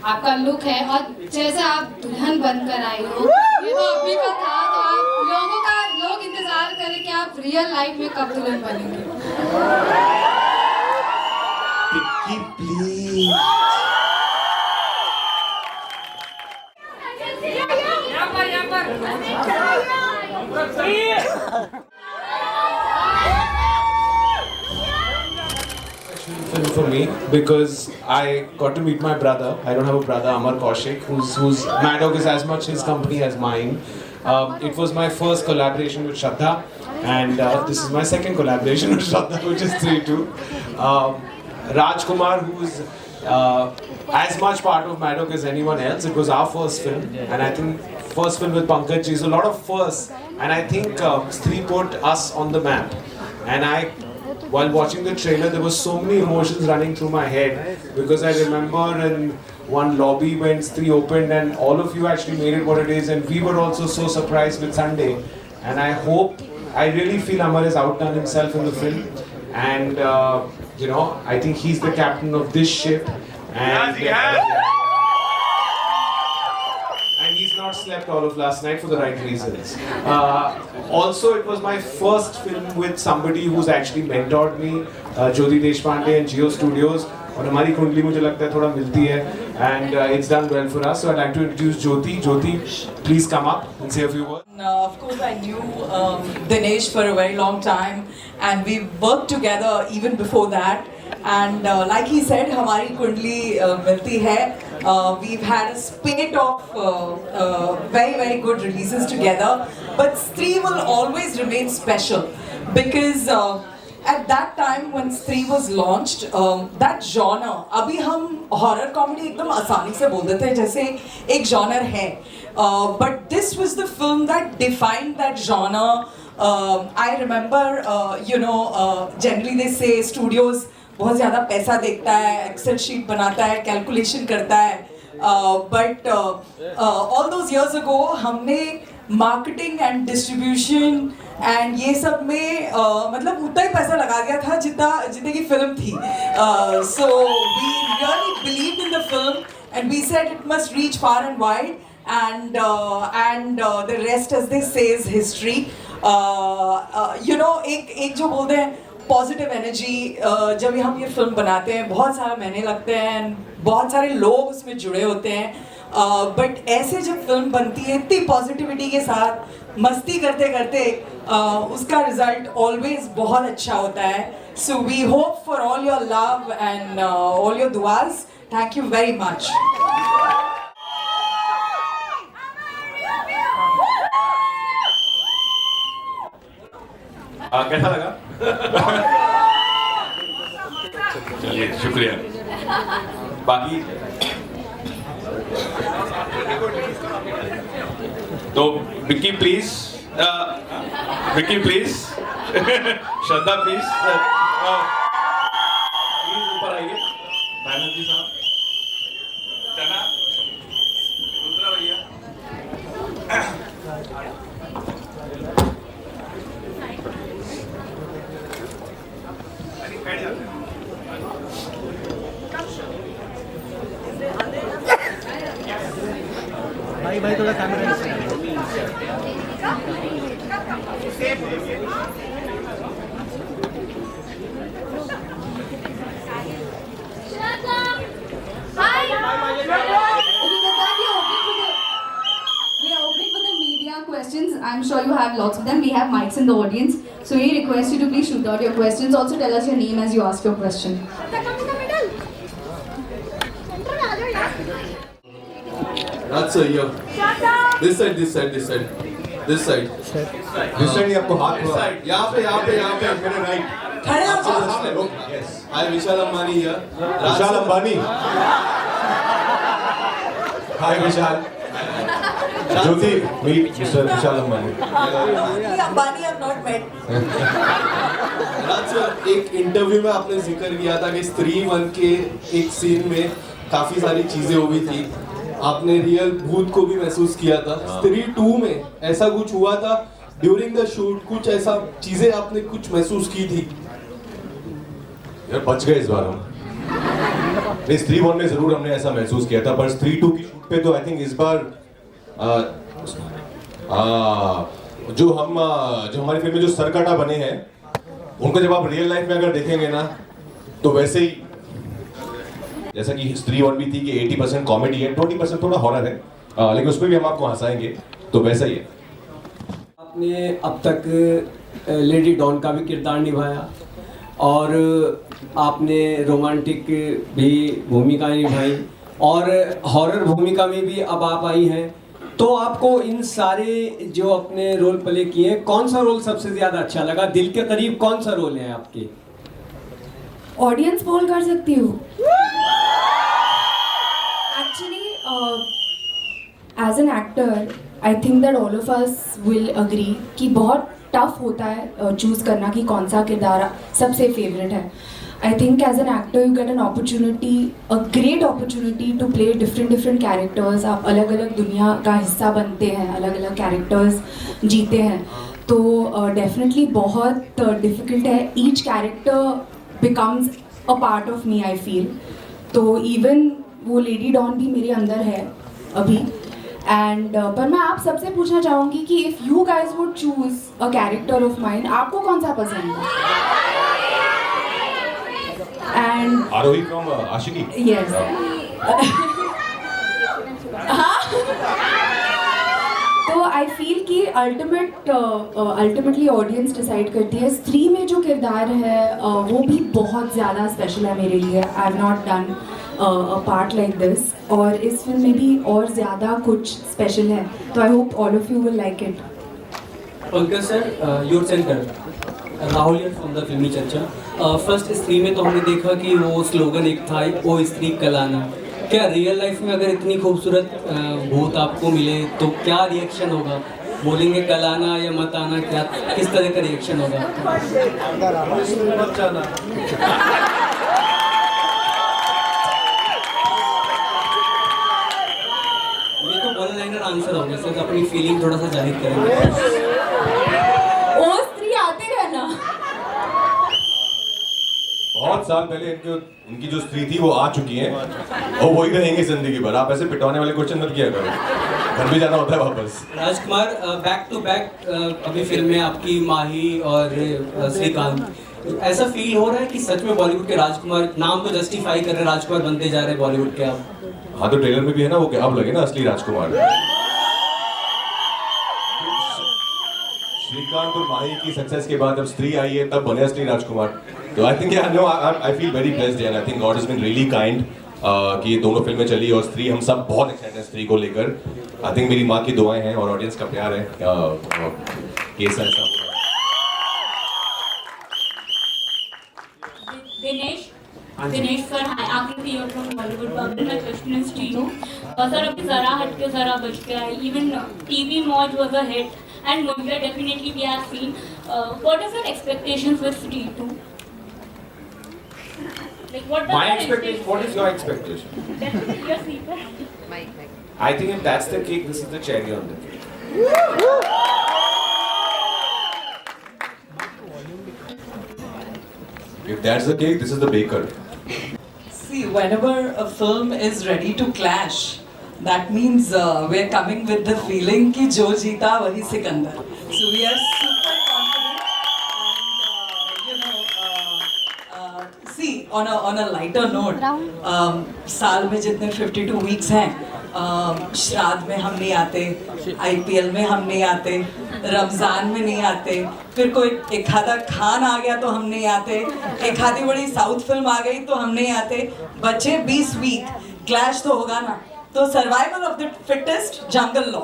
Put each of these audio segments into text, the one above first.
आपका लुक है और जैसे आप दुल्हन बनकर आई हो, ये तो अभी का था, तो आप लोग इंतजार करें कि आप रियल लाइफ में कब दुल्हन बनेंगे। पिक्की please. Film for me because I got to meet my brother. I don't have a brother, Amar Kaushik, whose Madog is as much his company as mine. It was my first collaboration with Shraddha, and this is my second collaboration with Shraddha, which is 3-2. Rajkumar, who's as much part of Madog as anyone else. It was our first film, and I think first film with Pankaj ji. So a lot of firsts, and I think Stree put us on the map. And while watching the trailer, there were so many emotions running through my head because I remember in one lobby when Stree opened, and all of you actually made it what it is, and we were also so surprised with Sunday. And I really feel Amar has outdone himself in the film, and I think he's the captain of this ship, and he's not slept all of last night for the right reasons. Also, it was my first film with somebody who's actually mentored me, Jyoti Deshpande and Jio Studios. और हमारी कुंडली मुझे लगता है थोड़ा मिलती है, and it's done well for us. So I'd like to introduce Jyoti. Jyoti, please come up and say a few words. Of course, I knew Dinesh for a very long time, and we worked together even before that. And like he said, हमारी कुंडली मिलती है. We've had a spate of very good releases together, but Stree will always remain special because at that time when Stree was launched, that genre, अभी हम horror comedy एकदम आसानी से बोल देते हैं जैसे एक genre है, but this was the film that defined that genre. I remember, generally they say studios बहुत ज़्यादा पैसा देखता है, एक्सेल शीट बनाता है, कैलकुलेशन करता है, but all those years ago हमने मार्केटिंग एंड डिस्ट्रीब्यूशन एंड ये सब में मतलब उतना ही पैसा लगा दिया था जितने की फिल्म थी. So we really believed in the film and we said it must reach far and wide, and the rest, as they say, is history. एक जो बोलते हैं पॉजिटिव एनर्जी, जब हम ये फिल्म बनाते हैं बहुत सारे महीने लगते हैं, बहुत सारे लोग उसमें जुड़े होते हैं, बट ऐसे जब फिल्म बनती है इतनी पॉजिटिविटी के साथ मस्ती करते करते उसका रिजल्ट ऑलवेज बहुत अच्छा होता है. So we hope for all your love and all your दुआज. Thank you very much. कैसा लगा? चलिए, शुक्रिया. बाकी तो विक्की प्लीज, श्रद्धा प्लीज ऊपर आइए. बैनर्जी साहब, चना, रुद्रा भैया. भाई थोड़ा camera questions. I'm sure you have lots of them. We have mics in the audience, so we request you to please shoot out your questions. Also tell us your name as you ask your question. That's a year. This side. This side आपको हाथ यहाँ पे मेरे right. खड़े हो जाओ. सामने लोग. Hi Vishal Ambani here. Vishal Ambani. Hi Vishal. Jyoti, meet Mr. Vishal Ambani. Ambani have not met. राज, एक इंटरव्यू में आपने जिक्र किया था कि स्त्री 1 के एक सीन में काफी सारी चीजें हुई थी. आपने रियल भूत को भी महसूस किया था. स्त्री 2 में ऐसा कुछ हुआ था ड्यूरिंग द शूट? कुछ ऐसा चीजें आपने कुछ महसूस की थी? यार बच गए इस बार हम. नहीं, स्त्री 1 में जरूर हमने ऐसा महसूस किया था, पर स्त्री 2 की शूट पे तो आई थिंक इस बार जो हमारी फिल्म में जो सरकाटा बने हैं उनको जब आप रियल लाइफ में अगर देखेंगे ना तो वैसे ही, जैसा कि स्त्री 1 भी थी कि 80% कॉमेडी है, 20% थोड़ा हॉरर है, लेकिन उसमें भी हम आपको हंसाएंगे, तो वैसा ही है। आपने अब तक लेडी डॉन का भी किरदार निभाया और आपने रोमांटिक भी भूमिका निभाई और हॉरर भूमिका में भी अब आप आई हैं, तो आपको इन सारे जो अपने रोल प्ले किए, कौन सा रोल सबसे ज़्यादा अच्छा लगा? दिल के करीब कौन सा रोल है आपके? ऑडियंस पोल कर सकती हूँ। Actually as an actor I think that all of us will agree कि बहुत टफ होता है चूज़ करना कि कौन सा किरदार सबसे फेवरेट है। I think as an actor you get an opportunity, a great opportunity to play different characters. आप अलग अलग दुनिया का हिस्सा बनते हैं, अलग अलग कैरेक्टर्स जीते हैं, तो डेफिनेटली बहुत डिफ़िकल्ट है। Each character becomes a part of me I feel. तो इवन वो लेडी डॉन भी मेरे अंदर है अभी। एंड पर मैं आप सबसे पूछना चाहूँगी कि if you guys would choose a character of mind, आपको कौन सा पसंद है? And Arohi from Aashiqui. Yes तो आई फील कि अल्टीमेटली ऑडियंस डिसाइड करती है। स्त्री में जो किरदार है वो भी बहुत ज़्यादा स्पेशल है मेरे लिए। I have not done a part like this, और इस फिल्म में भी और ज़्यादा कुछ स्पेशल है, तो I hope all of you will like it. Pankaj sir, your centre Rahul here from the फिल्मी चर्चा। फर्स्ट स्त्री में तो हमने देखा कि वो स्लोगन एक था, ओ स्त्री कलाना। क्या रियल लाइफ में अगर इतनी खूबसूरत भूत आपको मिले तो क्या रिएक्शन होगा? बोलेंगे कल आना या मत आना, क्या किस तरह का रिएक्शन होगा? ये तो वन लाइनर आंसर होगा सर, अपनी फीलिंग थोड़ा सा जाहिर करेंगे। ओ स्त्री आते रहना। बहुत साल पहले उनकी जो स्त्री थी वो आ चुकी हैं और वही रहेंगे जिंदगी भर। आप ऐसे पिटवाने वाले क्वेश्चन मत किया करो, घर भी जाना होता है वापस। राजकुमार, बैक टू बैक अभी फिल्म में आपकी माही और श्रीकांत, ऐसा फील हो रहा है कि सच में बॉलीवुड के राजकुमार, नाम तो जस्टिफाई कर रहे राजकुमार बनते जा रहे बॉलीवुड के आप? हाँ, तो ट्रेलर में भी है ना वो, कि अब लगे ना असली राजकुमार। श्रीकांत और माही की सक्सेस के बाद अब स्त्री आई है, तब बने असली राजकुमार। तो I think I feel very blessed and I think God has been really kind कि ये दोनों फिल्में चली और स्त्री, हम सब बहुत एक्साइटेड हैं स्त्री को लेकर। आई थिंक मेरी माँ की दुआएं हैं और ऑडियंस का प्यार है कि ऐसा ऐसा होगा। Dinesh sir, hi, Aakriti here from Bollywood Bubble. My question is to you sir, अभी जरा हट के जरा बच के आई, इवन टीवी मौज was a hit and Mumbai definitely we have seen. What is your expectations with Stree 2? Like what? My expectation. What is your expectation? Definitely your sequel. I think if that's the cake, this is the cherry on the cake. If that's the cake, this is the baker. See, whenever a film is ready to clash, that means we're coming with the feeling कि जो जीता वही Sikandar. So we are super confident and see on a lighter note, साल में जितने 52 weeks हैं, श्राद्ध में हम नहीं आते, IPL में हम नहीं आते, रमज़ान में नहीं आते, फिर कोई एक आधा खान आ गया तो हम नहीं आते, एक आधी बड़ी साउथ फिल्म आ गई तो हम नहीं आते, बच्चे 20 वीक, क्लैश तो होगा ना। तो survival of the fittest, jungle law.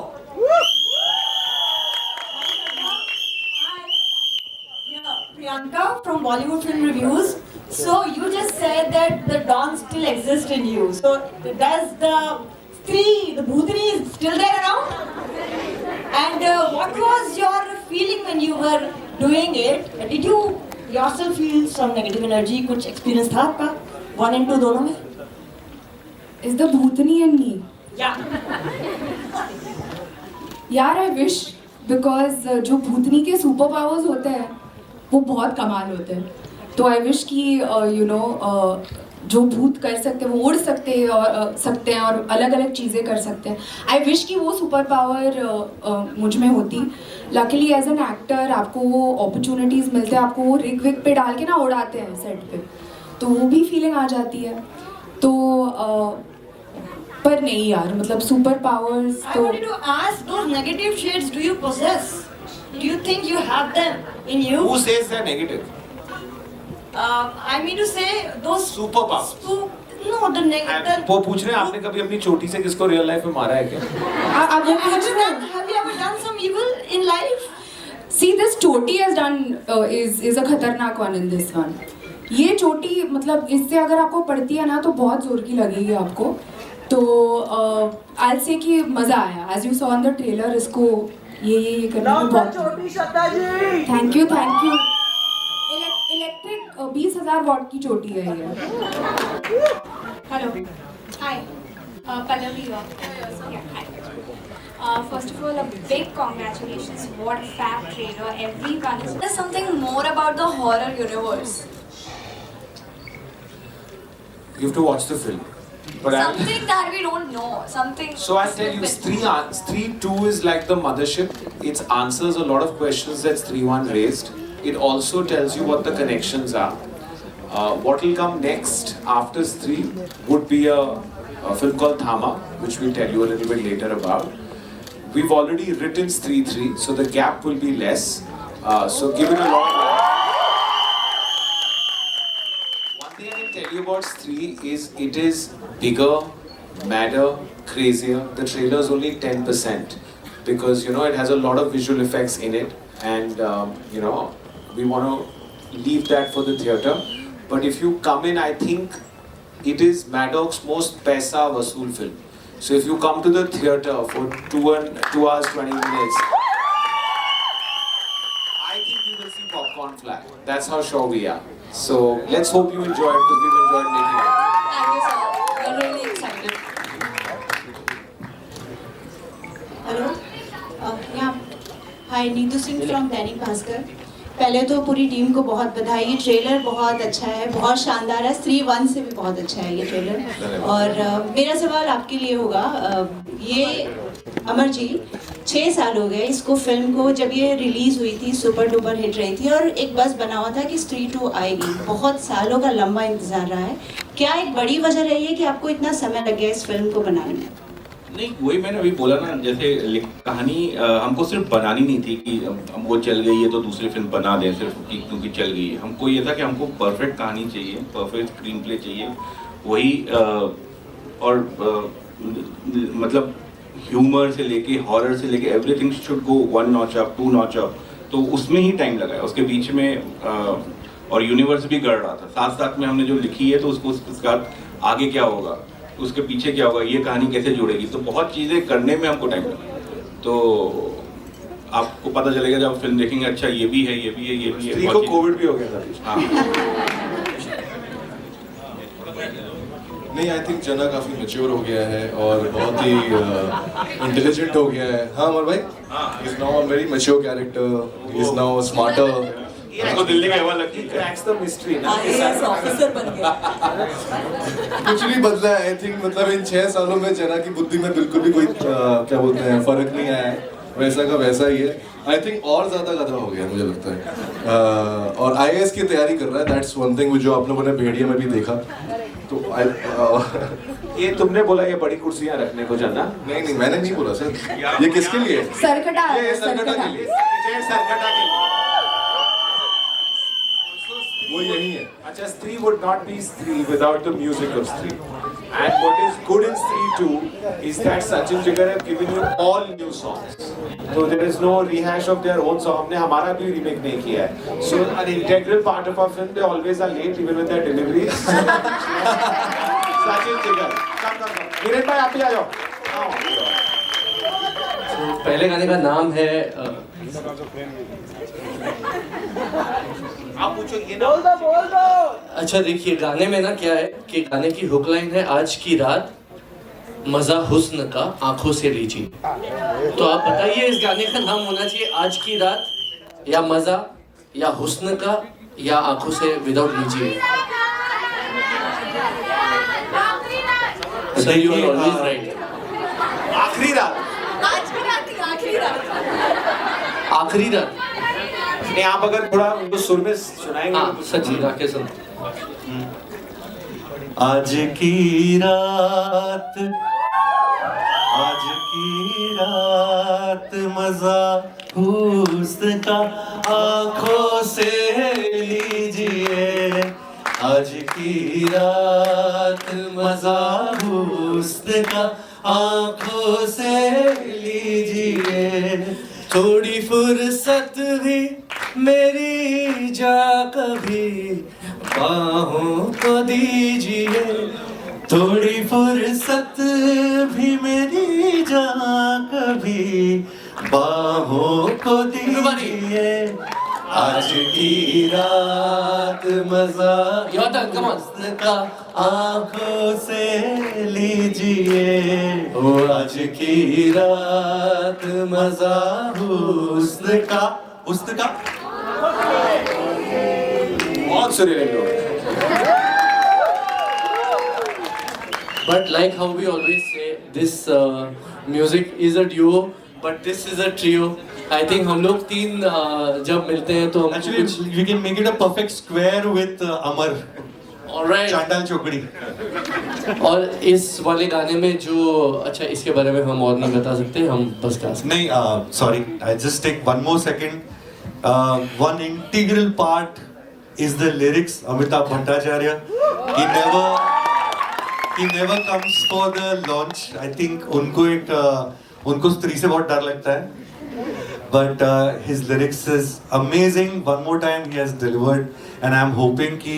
Priyanka from Bollywood Film Reviews. So you just said that the Don still exists in you. So does the Stree, the Bhutani is still there around? And what was your feeling when you were doing it? Did you yourself feel some negative energy? कुछ experience था आपका 1 and 2 दोनों में? Is the Bhutani in me? Yeah. यार I wish, because जो भूतनी के super powers होते हैं वो बहुत कमाल होते हैं। तो आई विश कि जो भूत कर सकते हैं वो उड़ सकते हैं और अलग अलग चीज़ें कर सकते हैं. आई विश कि वो सुपर पावर मुझ में होती. लकीली एज एन एक्टर आपको वो अपॉर्चुनिटीज़ मिलते हैं, आपको वो रिग विग पे डाल के ना उड़ाते हैं सेट पे, तो वो भी फीलिंग आ जाती है. तो पर नहीं यार, मतलब सुपर पावर्स I तो wanted to ask, those negative shades do you possess? Do you think you have them in you? Who says they're negative? I mean to say those Superpowers. No, the negative. वो पूछ रहे हैं आपने कभी अपनी चोटी से किसको रियल लाइफ में मारा है क्या? आप वो पूछ रहे हैं. Have you ever done some evil in life? See, this चोटी has done is a खतरनाक one in this one. ये चोटी मतलब इससे अगर आपको पड़ती है ना तो बहुत जोर की लगेगी आपको. तो I'll say कि मज़ा आया. As you saw in the trailer, इसको ये करने में बहुत. Thank you. इलेक्ट्रिक 20,000 वॉट की चोटी है ये. Hello. Hi. Pallavi here. Yeah, hi. First of all, a big congratulations. What a fab trailer. Everyone is. There's something more about the horror universe. You have to watch the film. But Something that we don't know. Something. So I'll tell you, Stree 2 is like the mothership. It answers a lot of questions that Stree 1 raised. It also tells you what the connections are. What will come next after Stree would be a film called Thama, which we'll tell you a little bit later about. We've already written Stree 3, so the gap will be less. So give it a lot of love. One thing I can tell you about Stree is it is bigger, madder, crazier. The trailer is only 10% because it has a lot of visual effects in it, and we want to leave that for the theatre. But if you come in, I think it is Maddox's most paisa vasool film. So if you come to the theatre for 2 hours 20 minutes, I think you will see popcorn fly. That's how sure we are. So let's hope you enjoy it because we've enjoyed making it. Thank you, sir. We're really excited. Hello. Yeah. Hi, Neetu Singh from Dainik Bhaskar. पहले तो पूरी team को बहुत बधाई. ये trailer बहुत अच्छा है, बहुत शानदार है. Stree 1 से भी बहुत अच्छा है ये ट्रेलर. और मेरा सवाल आपके लिए होगा, ये अमर जी 6 साल हो गए इसको फिल्म को. जब ये रिलीज़ हुई थी सुपर डुपर हिट रही थी और एक बस बना हुआ था कि Stree 2 आएगी. बहुत सालों का लंबा इंतज़ार रहा है. क्या एक बड़ी वजह रही है कि आपको इतना समय लग गया इस फिल्म को बनाने में? नहीं, वही मैंने अभी बोला ना, जैसे कहानी हमको सिर्फ बनानी नहीं थी कि हमको चल गई है तो दूसरी फिल्म बना दें सिर्फ क्योंकि चल गई है. हमको ये था कि हमको परफेक्ट कहानी चाहिए, परफेक्ट स्क्रीन प्ले चाहिए. वही और मतलब ह्यूमर से लेके हॉरर से लेके everything should go 1 notch up 2 notch up. तो उसमें ही टाइम लगा है. उसके बीच में और यूनिवर्स भी गढ़ रहा था. साथ साथ में हमने जो लिखी है तो उसको उसके साथ आगे क्या होगा, उसके पीछे क्या होगा, ये कहानी कैसे जुड़ेगी. तो बहुत चीज़ें करने में हमको टाइम लगा. तो आपको पता चलेगा जब फिल्म देखेंगे. अच्छा ये भी है, ये भी है, ये भी है. Stree को कोविड भी हो गया था. हाँ. नहीं, आई थिंक जना काफी मैच्योर हो गया है और बहुत ही इंटेलिजेंट हो गया है. हाँ अमर भाई, he is now a very mature character. He is now smarter. हमको दिल्ली में हवा लगती है. Cracks the mystery ना. IAS ऑफिसर बन गया. कुछ भी बदला है. आई थिंक मतलब इन 6 सालों में जना की बुद्धि में बिल्कुल भी कोई क्या बोलते हैं फर्क नहीं आया है. वैसा का वैसा ही है. आई थिंक और ज्यादा गधा हो गया मुझे लगता है. और IAS की तैयारी कर रहा है. दैट्स वन थिंग जो आप लोगों ने भेड़िया में भी देखा. तो ये तुमने बोला ये बड़ी कुर्सियां रखने को जना. नहीं मैंने नहीं बोला सर. ये किसके लिए? सरकटा ये सरकटा के लिए. सरकटा के लिए. वो यही है. अच्छा, Stree would not be Stree without the music of Stree. And what is good in Stree 2 is that Sachin Jigar have given you all new songs. So there is no rehash of their own song. हमने हमारा भी remake नहीं किया है. So an integral part of our film, they always are late even with their deliveries. Sachin Jigar, come. Viren भाई आप भी आ जाओ. पहले गाने का नाम है आप पूछो ये ना. बोल दो. अच्छा देखिए, गाने में ना क्या है कि गाने की हुक लाइन है, आज की रात मजा हुस्न का आंखों से लीजिए. तो आप बताइए इस गाने का नाम होना चाहिए आज की रात या मजा या हुस्न का या आंखों से विदाउट लीजिए. Sir, you are always right. आखिरी रात आज की रात थी, आखिरी रात। आखिरी रात। नहीं, आप अगर थोड़ा उनको सुर में सुनाएंगे हाँ, सच्ची राकेश सुन। आज की रात, आज की रात मजा हुस्न का आंखों से लीजिए, आज की रात मजा हुस्न का आंखों से लीजिए, थोड़ी फुर्सत भी मेरी जा कभी बाहों को दीजिए, थोड़ी फुर्सत भी मेरी जा कभी बाहों को दीजिए, आज की रात मजा हुस्न का आंखों से लीजिए, ओ आज की रात मजा हुस्न का बहुत सुरीले लोग। But like how we always say, this music is a duo, but this is a trio. I think हम लोग तीन जब मिलते हैं तो हम Actually, we can make it a perfect square with Amar. Alright. चांडाल चौकड़ी. और इस वाले गाने में जो अच्छा इसके बारे में हम और नहीं बता सकते, हम बस गा सकते। नहीं, sorry, I just take one more second. One integral part is the lyrics. Amitabh Bhattacharya. He never comes for the launch. I think उनको स्त्री से बहुत डर लगता है. But his lyrics is amazing. One more time he has delivered, and I'm hoping कि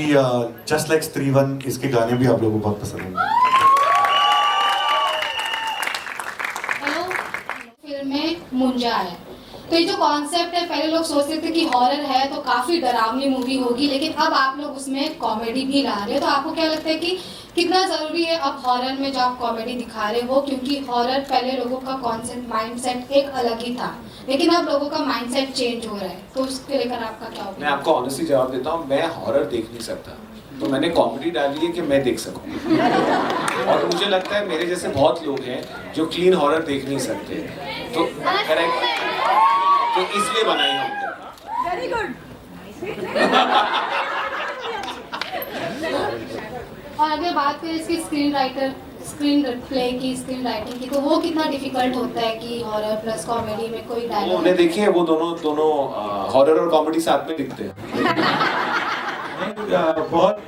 just like Stree 1 इसके गाने भी आप लोगों को बहुत पसंद होंगे. हेलो, फिल्म में मुंजा है। तो ये जो कॉन्सेप्ट है, पहले लोग सोचते थे कि हॉरर है तो काफ़ी डरावनी मूवी होगी, लेकिन अब आप लोग उसमें कॉमेडी भी ला रहे हो। तो आपको क्या लगता है कि कितना ज़रूरी है अब हॉरर में जो आप कॉमेडी दिखा रहे हो? क्योंकि हॉरर पहले लोगों का कॉन्सेप्ट माइंडसेट एक अलग ही था, लेकिन अब लोगों का माइंडसेट चेंज हो रहा है, तो उसके लेकर आपका क्या मैं आपको ऑनेस्टली जवाब देता हूँ, मैं हॉरर देख नहीं सकता, तो मैंने कॉमेडी डाली है कि मैं देख सकूँ। और मुझे लगता है मेरे जैसे बहुत लोग हैं जो क्लीन हॉरर देख नहीं सकते, तो करेक्ट, तो इसलिए बनाई हमने। Very good. और अगर बात करें इसकी स्क्रीन प्ले की, स्क्रीन राइटिंग की, तो वो कितना डिफिकल्ट होता है कि हॉरर प्लस कॉमेडी में कोई डायलॉग? उन्हें देखिए, वो दोनों हॉरर और कॉमेडी साथ में दिखते हैं। बहुत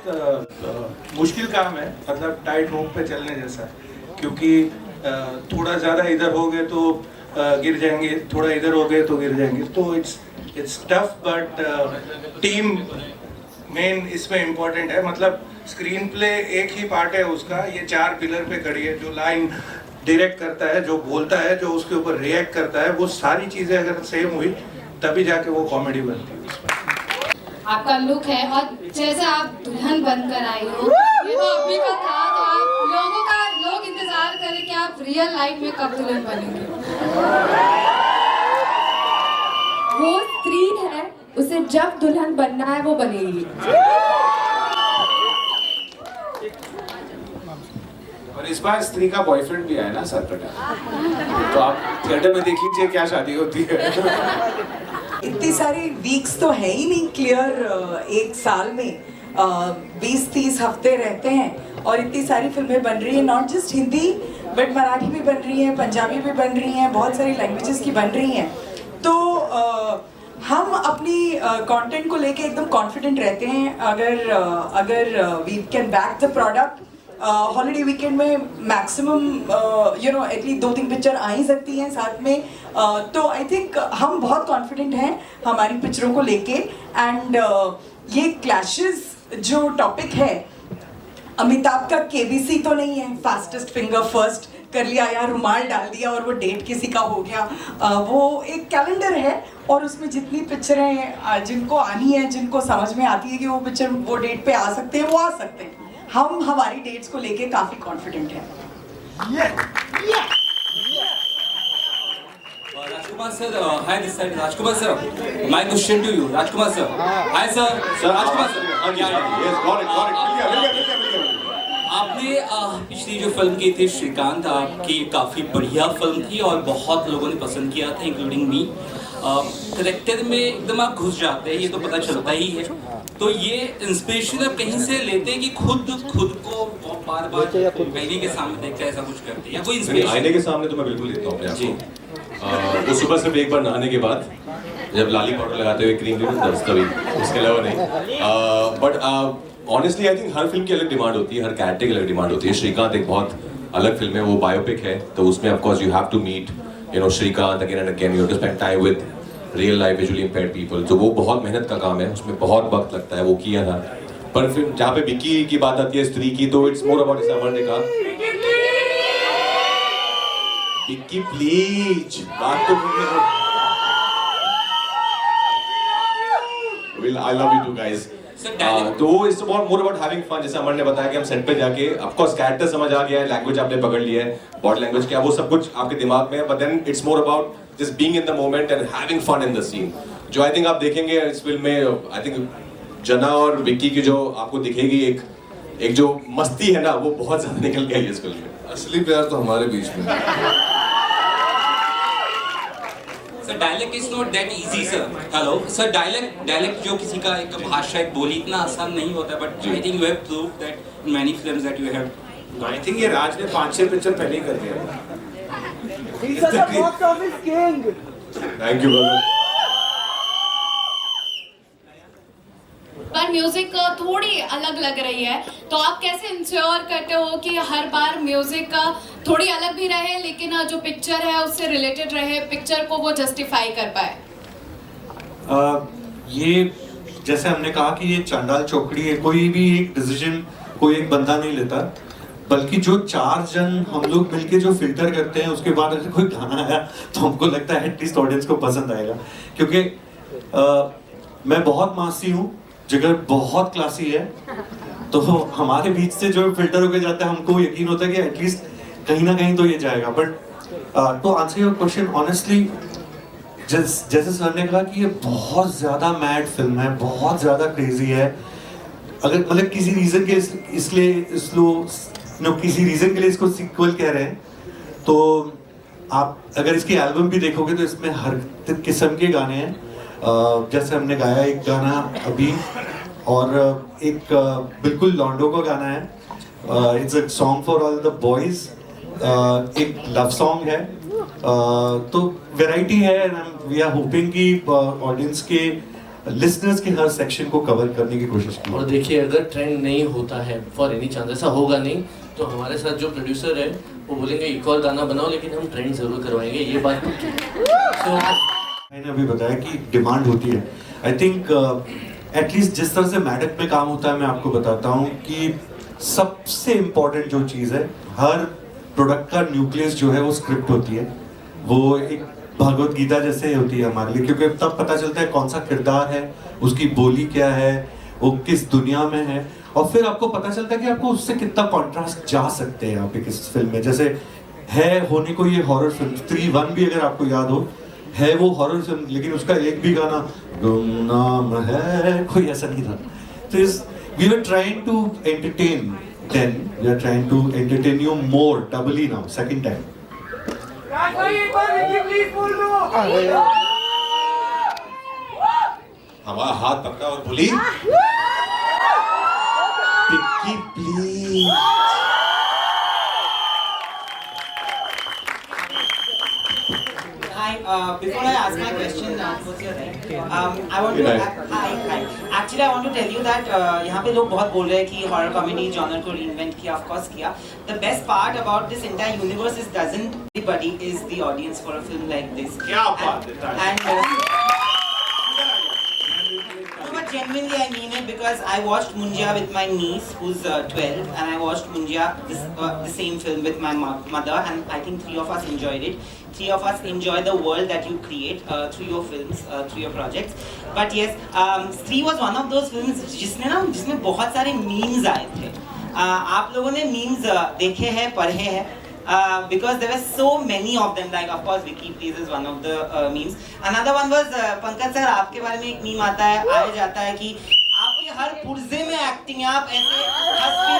मुश्किल काम है, मतलब टाइट रोप पे चलने जैसा, क्योंकि थोड़ा ज़्यादा इधर हो गए तो गिर जाएंगे, थोड़ा इधर हो गए तो गिर जाएंगे, तो it's tough, but team main इसमें इम्पोर्टेंट है। मतलब स्क्रीन प्ले एक ही पार्ट है उसका, ये 4 पिलर पे खड़ी है, जो लाइन डायरेक्ट करता है, जो बोलता है, जो उसके ऊपर रिएक्ट करता है, वो सारी चीज़ें अगर सेम हुई तभी जाके वो कॉमेडी बनती है। आपका लुक है और जैसे आप दुल्हन बनकर आई हो, ये तो अभी का था, तो आप लोग इंतजार करें कि आप रियल लाइफ में कब दुल्हन बनेंगे। वो स्त्री है, उसे जब दुल्हन बनना है वो बनेगी। और इस बार स्त्री का बॉयफ्रेंड भी आया ना सरपटा, तो आप थिएटर में देख लीजिए क्या शादी होती है। इतनी सारी वीक्स तो है ही नहीं क्लियर एक साल में, 20-30 हफ्ते रहते हैं और इतनी सारी फिल्में बन रही हैं, not just Hindi but Marathi भी बन रही हैं, पंजाबी भी बन रही हैं, बहुत सारी लैंग्वेजेस की बन रही हैं। तो हम अपनी कंटेंट को लेके एकदम कॉन्फिडेंट रहते हैं। अगर we can back the product, holiday weekend में मैक्सिमम एटलीस्ट 2-3 पिक्चर आ ही सकती हैं साथ में, तो आई थिंक हम बहुत कॉन्फिडेंट हैं हमारी पिक्चरों को लेके। एंड ये क्लैशेस जो टॉपिक है, अमिताभ का केबीसी तो नहीं है, फास्टेस्ट फिंगर फर्स्ट कर लिया या रुमाल डाल दिया और वो डेट किसी का हो गया, वो एक कैलेंडर है और उसमें जितनी पिक्चरें जिनको आनी है, जिनको समझ में आती है कि वो पिक्चर वो डेट पे आ सकते हैं, वो आ सकते हैं। हम हमारी डेट्स को लेके काफी कॉन्फिडेंट हैं। Rajkumar sir, hi this side Rajkumar sir. My question to you, Rajkumar sir. Hi sir. Sir, Rajkumar sir. Yes, got it. आपने पिछली जो फिल्म की थी श्रीकांत, आपकी काफ़ी बढ़िया फिल्म थी और बहुत लोगों ने पसंद किया था, इंक्लूडिंग मी। करेक्टर में एकदम आप घुस जाते हैं, ये तो पता चलता ही है। तो ये इंस्पिरेशन आप कहीं से लेते हैं कि खुद को बार बार आईने के सामने देखकर ऐसा कुछ करते हैं, या कोई इंस्पिरेशन? आईने के सामने तो मैं बिल्कुल लेता हूँ अपने आप को। वो सुबह सिर्फ एक बार नहाने के बाद जब लाली पाउडर लगाते हुए क्रीम कभी, उसके अलावा नहीं। But honestly I think her film की अलग डिमांड होती है, हर कैरेक्टर की अलग डिमांड होती है। श्रीकांत एक बहुत अलग फिल्म है, वो बायोपिक है, तो उसमें of course you have to meet Srikanth again and again, you have to spend time with real life visually impaired people. तो वो बहुत मेहनत का काम है, उसमें बहुत वक्त लगता है, वो किया था। पर फिर जहाँ पे विक्की की बात आती है, स्त्री की, तो इट्स मोर अबाउट अमर ने कहा, विक्की प्लीज बात तो करने दो। I love you too guys. तो it's more about having fun. जैसे अमर ने बताया कि हम सेट पे जाके ऑफ कोर्स कैरेक्टर समझ आ गया है, लैंग्वेज आपने पकड़ लिया है, बॉडी लैंग्वेज क्या, वो सब कुछ आपके दिमाग में है, but then it's more about just being in the moment and having fun in the scene. जो आई थिंक आप देखेंगे इस फिल्म में, आई थिंक जना और विक्की की जो आपको दिखेगी एक जो मस्ती है ना, वो बहुत ज्यादा निकल गई है इस फिल्म में। असली प्यार तो हमारे बीच में है। Sir dialect is not that easy sir. Hello sir, dialect जो किसी का एक भाषा, एक बोली इतना आसान नहीं होता, but I think you have prove that in many films that you have. I think ये राज ने 5-6 पिक्चर पहले ही कर दिया था। Thank you brother. पर म्यूजिक थोड़ी अलग लग रही है, तो आप कैसे इंश्योर करते हो कि हर बार म्यूजिक थोड़ी अलग भी रहे, लेकिन जो पिक्चर है उससे रिलेटेड रहे, पिक्चर को वो जस्टिफाई कर पाए? ये जैसे हमने कहा कि ये चांडाल चौकड़ी है, कोई भी एक डिसीजन कोई एक बंदा नहीं लेता, बल्कि जो 4 जन हम लोग मिलके जो फिल्टर करते हैं, उसके बाद अगर कोई गाना आया तो हमको लगता है एटलीस्ट ऑडियंस को पसंद आएगा। क्योंकि मैं बहुत मासी हूँ, जिगर बहुत क्लासी है, तो हमारे बीच से जो फिल्टर होके जाता है, हमको यकीन होता है कि एटलीस्ट कहीं ना कहीं तो ये जाएगा। But to answer your question honestly, जैसे सर ने कहा कि ये बहुत ज़्यादा मैड फिल्म है, बहुत ज़्यादा क्रेजी है। अगर मतलब किसी रीज़न के किसी रीज़न के लिए इसको सीक्वल कह रहे हैं, तो आप अगर इसकी एल्बम भी देखोगे तो इसमें हर किस्म के गाने हैं। जैसे हमने गाया एक गाना अभी, और एक बिल्कुल लॉन्डो का गाना है, it's a song for all the boys, एक लव सॉन्ग है। तो वैरायटी है, वी आर होपिंग कि ऑडियंस के लिसनर्स के हर सेक्शन को कवर करने की कोशिश की। और देखिए, अगर ट्रेंड नहीं होता है फॉर एनी चांस, ऐसा होगा नहीं, तो हमारे साथ जो प्रोड्यूसर है वो बोलेंगे एक और गाना बनाओ, लेकिन हम ट्रेंड जरूर करवाएंगे, ये बात तो मैंने अभी बताया कि डिमांड होती है। आई थिंक एटलीस्ट जिस तरह से मैडक में काम होता है, मैं आपको बताता हूँ कि सबसे इम्पोर्टेंट जो चीज़ है, हर प्रोडक्ट का न्यूक्लियस जो है वो स्क्रिप्ट होती है। वो एक भगवत गीता जैसे होती है हमारे लिए, क्योंकि तब पता चलता है कौन सा किरदार है, उसकी बोली क्या है, वो किस दुनिया में है, और फिर आपको पता चलता है कि आपको उससे कितना कॉन्ट्रास्ट जा सकते हैं आप इस फिल्म में। जैसे है होने को ये हॉरर फिल्म, स्त्री 1 भी अगर आपको याद हो, है वो हॉरर फिल्म, लेकिन उसका एक भी गाना गुमनाम है कोई ऐसा नहीं था। तो we are trying to entertain, then we are trying to entertain you more, doubly now, second time. हमारा हाथ पकड़ा और बोली, Vicky please. Hi, before I ask my question, what's your name? I want to hi. Actually, I want to tell you that यहाँ पे लोग बहुत बोल रहे हैं कि horror comedy genre को reinvent किया, of course किया. The best part about this entire universe is doesn't everybody is the audience for a film like this. क्या बात है? And but genuinely I mean it, because I watched Munjya with my niece who's 12, and I watched Munjya the same film with my mother, and I think 3 of us enjoyed it. 3 of us enjoy the world that you create through your films, through your projects. But yes, Stree was one of those films जिसमें बहुत सारे memes आए थे. आप लोगों ने memes देखे हैं, पढ़े हैं? Because there were so many of them, like of course Vicky Please is one of the memes. Another one was Pankaj sir, आपके बारे में एक meme आता है, आया जाता है कि आपके हर पुर्जे में एक्टिंग है, आप ऐसे हंस के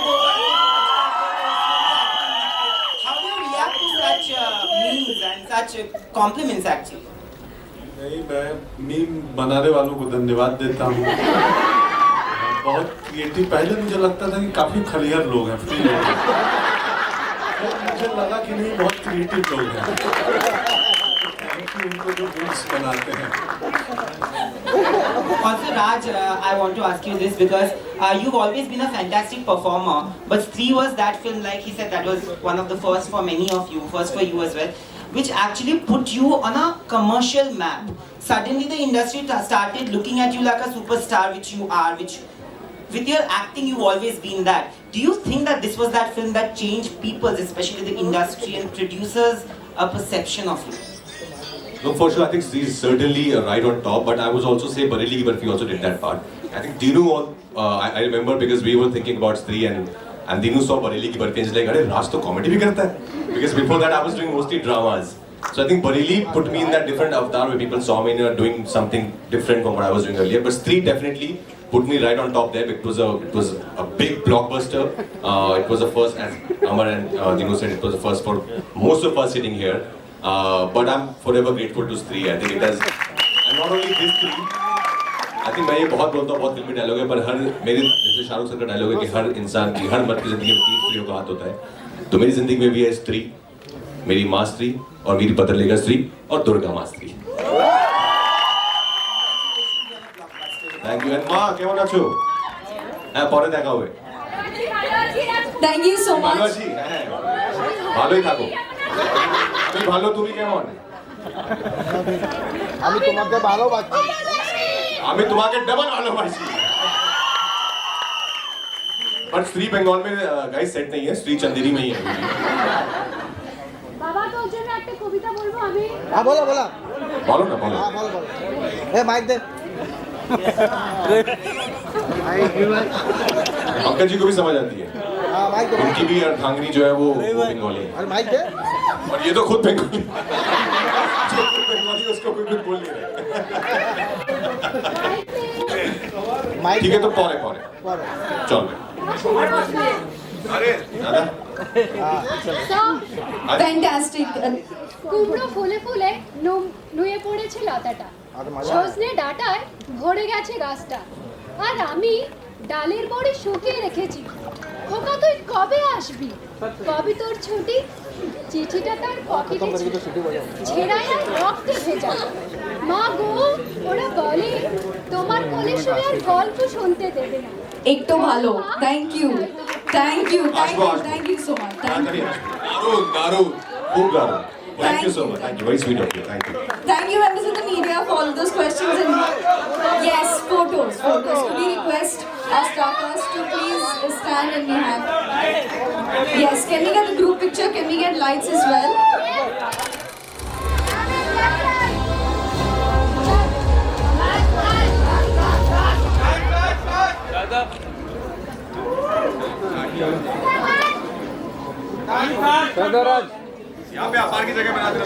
such compliments actually. नहीं, मैं मीम बनाने वालों को धन्यवाद देता हूँ। बहुत क्रिएटिव, पहले मुझे लगता था कि काफी खलियार लोग हैं, फ्री लोग हैं। मुझे लगा कि नहीं, बहुत क्रिएटिव लोग हैं। थैंक यू उनको जो मीम्स बनाते हैं। Also, Raj, I want to ask you this because you've always been a fantastic performer, but Stree was that film, like he said, that was one of the first for many of you, first for you as well, which actually put you on a commercial map. Suddenly the industry started looking at you like a superstar, which you are, which with your acting you've always been that. Do you think that this was that film that changed people's, especially the industry and producers, a perception of you? No, for sure, I think Stree is certainly right on top, but I was also say Bareilly Ki Barfi also did that part. I think Dinu, I remember because we were thinking about Stree and Dinu saw Bareilly Ki Barfi and he's like, "Arey, Raj to comedy bhi karta hai." Because before that I was doing mostly dramas. So I think Bareilly put me in that different avatar where people saw me doing something different from what I was doing earlier. But Stree definitely put me right on top there. It was a big blockbuster. It was the first, as Amar and Dinu said, it was the first for most of us sitting here. But I'm forever grateful to Stree. I think it has, and not only this Stree, I think मैं ये बहुत बोलता हूँ, बहुत फिल्मी dialogue है, पर हर मेरे जैसे शाहरुख सर का डायलॉग है कि हर इंसान की, हर मर्द की जिंदगी में 3 स्त्रियों का हाथ होता है, तो मेरी जिंदगी में भी है स्त्री, मेरी माँ स्त्री और मेरी पत्रलेखा स्त्री और दुर्गा माँ स्त्री। Thank you and माँ কেমন আছো? হ্যাঁ পরে দেখা হবে। Thank you so much. ভালো আছি, হ্যাঁ ভালোই থাকো। আমি ভালো, তুমি কেমন? আমি তোমাকে ভালোবাসি। আমি তোমাকে ডবল ভালোবাসি। पर स्त्री बंगाल में गाइस सेट नहीं है, स्त्री चंदेरी में ही है। বাবা তোর জন্য একটা কবিতা বলবো আমি। হ্যাঁ বলো বলো। बोलो ना बोलो। হ্যাঁ বলো বলো। এ মাইক দে। पंकज जी को भी समझ आती है। हाँ माइक दे। उनकी भी अर्धांगिनी जो है वो बंगाली है। अरे माइक दे। और ये तो खुद बंगाली। जो खुद बंगाली उसको कोई कुछ बोल नहीं रहा। ठीक है तो पौरे पौरे। चल अरे दादा Fantastic. কুমড়ো ফুলে ফুলে নুয়ে পড়েছে লতাটা, সজনে ডাঁটায় ভরে গেছে গাছটা, আর আমি ডালের বড়ি শুকিয়ে রেখেছি। খোকা তুই কবে আসবি? কবে তোর ছুটি? চিঠিটা তার পকেটে ছেঁড়ায় আর রক্তে ভেজা। মা গো ওরা বলে তোমার কোলে শুয়ে আর গল্প শুনতে দেবে না। একটু ভালো। Thank you. Thank you. Thank you. Thank you so much. Thank you. दारुण दारुण खूब दारुण। Thank you so much. Thank you. Very sweet of you. Thank you. Thank you, members of the media, for all those questions and yes, photos. Could we request our star cast to please stand and we have. Yes, can we get the group picture? Can we get lights as well? यहाँ पे अपार की जगह बना देना।